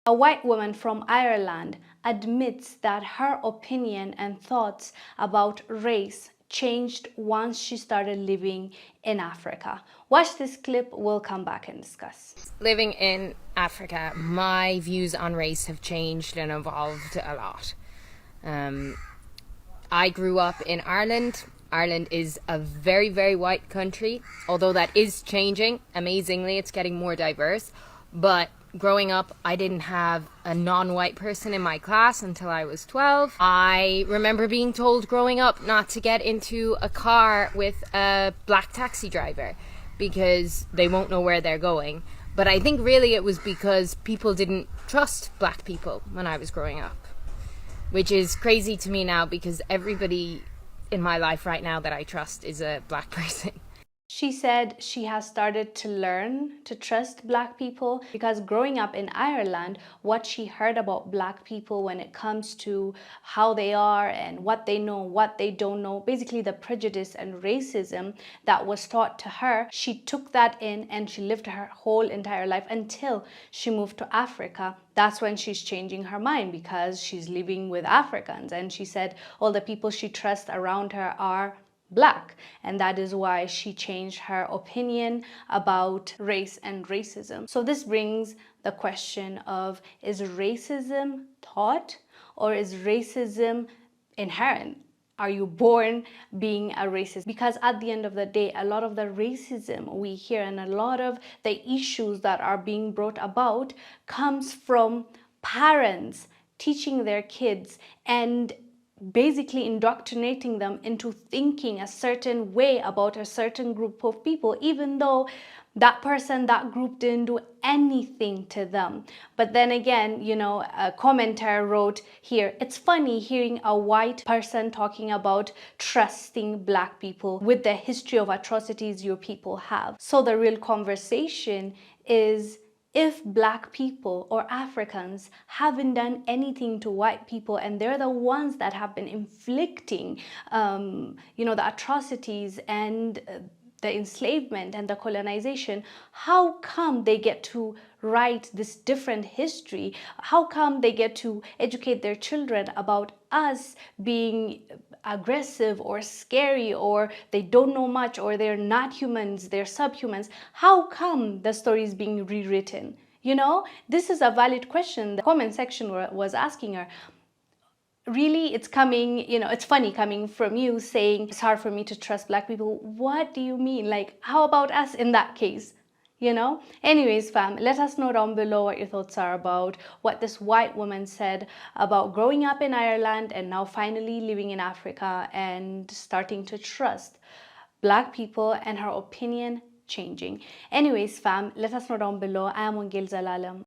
A white woman from Ireland admits that her opinion and thoughts about race changed once she started living in Africa. Watch this clip, we'll come back and discuss. Living in Africa, my views on race have changed and evolved a lot. I grew up in Ireland. Ireland is a very, very white country, although that is changing. Amazingly, it's getting more diverse. But growing up, I didn't have a non-white person in my class until I was 12. I remember being told growing up not to get into a car with a black taxi driver because they won't know where they're going. But I think really it was because people didn't trust black people when I was growing up, which is crazy to me now because everybody in my life right now that I trust is a black person. She said she has started to learn to trust black people because growing up in Ireland, what she heard about black people when it comes to how they are and what they know, what they don't know, basically the prejudice and racism that was taught to her, she took that in and she lived her whole entire life until she moved to Africa. That's when she's changing her mind because she's living with Africans, and she said all the people she trusts around her are black, and that is why she changed her opinion about race and racism. So this brings the question of, is racism taught or is racism inherent? Are you born being a racist? Because at the end of the day, a lot of the racism we hear and a lot of the issues that are being brought about comes from parents teaching their kids and basically indoctrinating them into thinking a certain way about a certain group of people, even though that person, that group didn't do anything to them. But then again, you know, a commenter wrote here, it's funny hearing a white person talking about trusting black people with the history of atrocities your people have. So the real conversation is, if black people or Africans haven't done anything to white people and they're the ones that have been inflicting, the atrocities and the enslavement and the colonization, how come they get to write this different history? How come they get to educate their children about us being aggressive or scary, or they don't know much, or they're not humans, they're subhumans? How come the story is being rewritten? You know, this is a valid question. The comment section was asking her. Really, it's coming, it's funny coming from you saying it's hard for me to trust black people. What do you mean? Like, how about us in that case? Anyways, fam, let us know down below what your thoughts are about what this white woman said about growing up in Ireland and now finally living in Africa and starting to trust black people and her opinion changing. Anyways, fam, let us know down below. I am Wongel Zelalem.